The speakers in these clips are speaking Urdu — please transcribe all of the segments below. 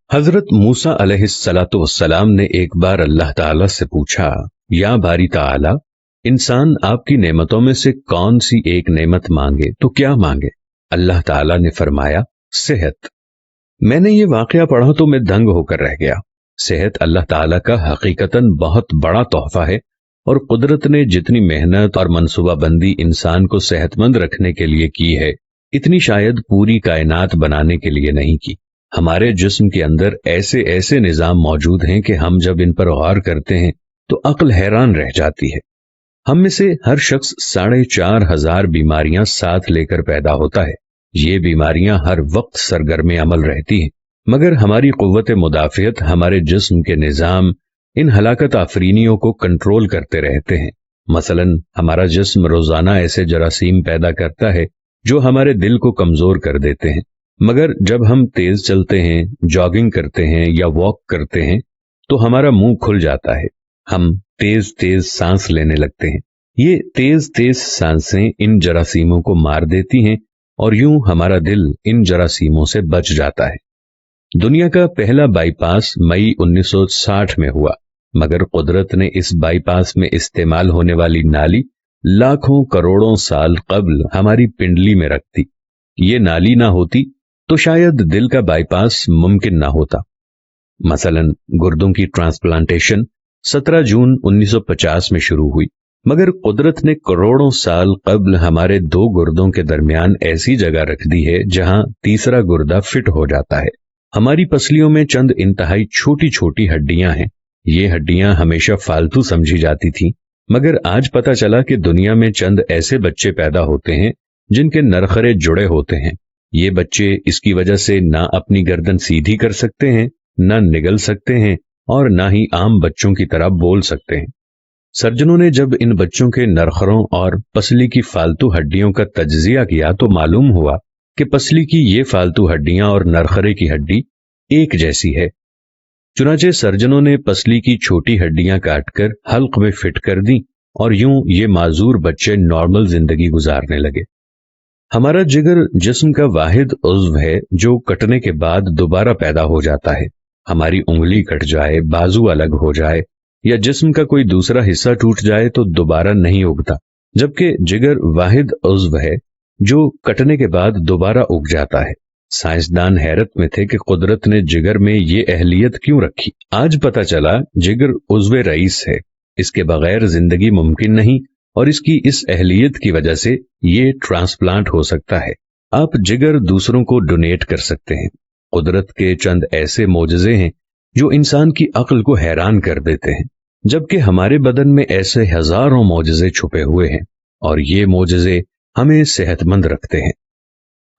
حضرت موسیٰ علیہ السلام نے ایک بار اللہ تعالیٰ سے پوچھا، یا باری تعالیٰ، انسان آپ کی نعمتوں میں سے کون سی ایک نعمت مانگے تو کیا مانگے؟ اللہ تعالیٰ نے فرمایا، صحت۔ میں نے یہ واقعہ پڑھا تو میں دنگ ہو کر رہ گیا۔ صحت اللہ تعالیٰ کا حقیقتاً بہت بڑا تحفہ ہے، اور قدرت نے جتنی محنت اور منصوبہ بندی انسان کو صحت مند رکھنے کے لیے کی ہے، اتنی شاید پوری کائنات بنانے کے لیے نہیں کی۔ ہمارے جسم کے اندر ایسے ایسے نظام موجود ہیں کہ ہم جب ان پر غور کرتے ہیں تو عقل حیران رہ جاتی ہے۔ ہم میں سے ہر شخص 4,500 بیماریاں ساتھ لے کر پیدا ہوتا ہے۔ یہ بیماریاں ہر وقت سرگرم عمل رہتی ہیں، مگر ہماری قوت مدافعت، ہمارے جسم کے نظام ان ہلاکت آفرینیوں کو کنٹرول کرتے رہتے ہیں۔ مثلا ہمارا جسم روزانہ ایسے جراثیم پیدا کرتا ہے جو ہمارے دل کو کمزور کر دیتے ہیں، مگر جب ہم تیز چلتے ہیں، جاگنگ کرتے ہیں یا واک کرتے ہیں تو ہمارا منہ کھل جاتا ہے، ہم تیز تیز سانس لینے لگتے ہیں۔ یہ تیز تیز سانسیں ان جراثیموں کو مار دیتی ہیں اور یوں ہمارا دل ان جراثیموں سے بچ جاتا ہے۔ دنیا کا پہلا بائی پاس مئی 1960 میں ہوا، مگر قدرت نے اس بائی پاس میں استعمال ہونے والی نالی لاکھوں کروڑوں سال قبل ہماری پنڈلی میں رکھ دی۔ یہ نالی نہ ہوتی تو شاید دل کا بائی پاس ممکن نہ ہوتا۔ مثلا گردوں کی ٹرانسپلانٹیشن 17 جون 1950 میں شروع ہوئی، مگر قدرت نے کروڑوں سال قبل ہمارے 2 گردوں کے درمیان ایسی جگہ رکھ دی ہے جہاں تیسرا گردہ فٹ ہو جاتا ہے۔ ہماری پسلیوں میں چند انتہائی چھوٹی چھوٹی ہڈیاں ہیں۔ یہ ہڈیاں ہمیشہ فالتو سمجھی جاتی تھیں، مگر آج پتہ چلا کہ دنیا میں چند ایسے بچے پیدا ہوتے ہیں جن کے نرخرے جڑے ہوتے ہیں۔ یہ بچے اس کی وجہ سے نہ اپنی گردن سیدھی کر سکتے ہیں، نہ نگل سکتے ہیں، اور نہ ہی عام بچوں کی طرح بول سکتے ہیں۔ سرجنوں نے جب ان بچوں کے نرخروں اور پسلی کی فالتو ہڈیوں کا تجزیہ کیا تو معلوم ہوا کہ پسلی کی یہ فالتو ہڈیاں اور نرخرے کی ہڈی ایک جیسی ہے۔ چنانچہ سرجنوں نے پسلی کی چھوٹی ہڈیاں کاٹ کر حلق میں فٹ کر دیں، اور یوں یہ معذور بچے نارمل زندگی گزارنے لگے۔ ہمارا جگر جسم کا واحد عضو ہے جو کٹنے کے بعد دوبارہ پیدا ہو جاتا ہے۔ ہماری انگلی کٹ جائے، بازو الگ ہو جائے یا جسم کا کوئی دوسرا حصہ ٹوٹ جائے تو دوبارہ نہیں اگتا، جبکہ جگر واحد عضو ہے جو کٹنے کے بعد دوبارہ اگ جاتا ہے۔ سائنسدان حیرت میں تھے کہ قدرت نے جگر میں یہ اہلیت کیوں رکھی۔ آج پتہ چلا جگر عضو رئیس ہے، اس کے بغیر زندگی ممکن نہیں، اور اس کی اس اہلیت کی وجہ سے یہ ٹرانسپلانٹ ہو سکتا ہے۔ آپ جگر دوسروں کو ڈونیٹ کر سکتے ہیں۔ قدرت کے چند ایسے معجزے ہیں جو انسان کی عقل کو حیران کر دیتے ہیں، جبکہ ہمارے بدن میں ایسے ہزاروں معجزے چھپے ہوئے ہیں، اور یہ معجزے ہمیں صحت مند رکھتے ہیں۔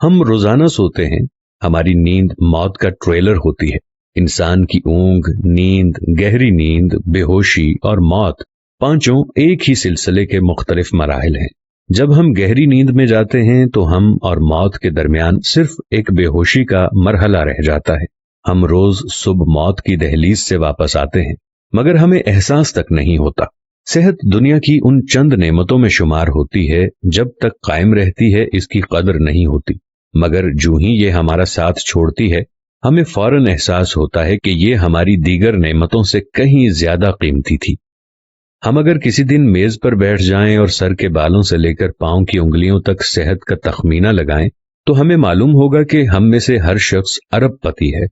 ہم روزانہ سوتے ہیں، ہماری نیند موت کا ٹریلر ہوتی ہے۔ انسان کی اونگ، نیند، گہری نیند، بے ہوشی اور موت، پانچوں ایک ہی سلسلے کے مختلف مراحل ہیں۔ جب ہم گہری نیند میں جاتے ہیں تو ہم اور موت کے درمیان صرف ایک بے ہوشی کا مرحلہ رہ جاتا ہے۔ ہم روز صبح موت کی دہلیز سے واپس آتے ہیں، مگر ہمیں احساس تک نہیں ہوتا۔ صحت دنیا کی ان چند نعمتوں میں شمار ہوتی ہے، جب تک قائم رہتی ہے اس کی قدر نہیں ہوتی، مگر جو ہی یہ ہمارا ساتھ چھوڑتی ہے ہمیں فوراً احساس ہوتا ہے کہ یہ ہماری دیگر نعمتوں سے کہیں زیادہ قیمتی تھی۔ ہم اگر کسی دن میز پر بیٹھ جائیں اور سر کے بالوں سے لے کر پاؤں کی انگلیوں تک صحت کا تخمینہ لگائیں تو ہمیں معلوم ہوگا کہ ہم میں سے ہر شخص ارب پتی ہے۔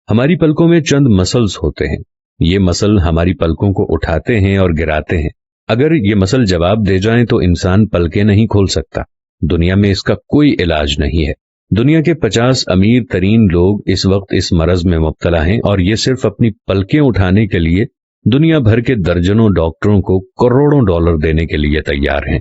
ہماری پلکوں میں چند مسلز ہوتے ہیں۔ یہ مسل ہماری پلکوں کو اٹھاتے ہیں اور گراتے ہیں۔ اگر یہ مسل جواب دے جائیں تو انسان پلکیں نہیں کھول سکتا۔ دنیا میں اس کا کوئی علاج نہیں ہے۔ دنیا کے 50 امیر ترین لوگ اس وقت اس مرض میں مبتلا ہیں، اور یہ صرف اپنی پلکیں اٹھانے کے لیے دنیا بھر کے درجنوں ڈاکٹروں کو کروڑوں ڈالر دینے کے لیے تیار ہیں۔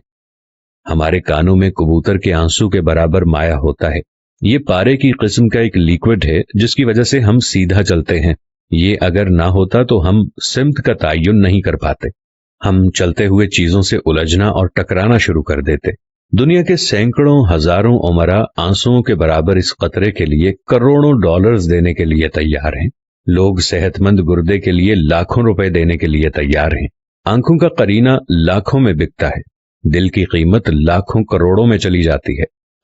ہمارے کانوں میں کبوتر کے آنسو کے برابر مایع ہوتا ہے۔ یہ پارے کی قسم کا ایک لیکوڈ ہے جس کی وجہ سے ہم سیدھا چلتے ہیں۔ یہ اگر نہ ہوتا تو ہم سمت کا تعین نہیں کر پاتے۔ ہم چلتے ہوئے چیزوں سے الجھنا اور ٹکرانا شروع کر دیتے۔ دنیا کے سینکڑوں ہزاروں عمرا آنسوؤں کے برابر اس قطرے کے لیے کروڑوں ڈالرز دینے کے لیے تیار ہیں۔ لوگ صحت مند گردے کے لیے لاکھوں روپے دینے کے لیے تیار ہیں۔ آنکھوں کا قرینہ لاکھوں میں بکتا ہے۔ دل کی قیمت لاکھوں کروڑوں میں چلی جاتی ہے۔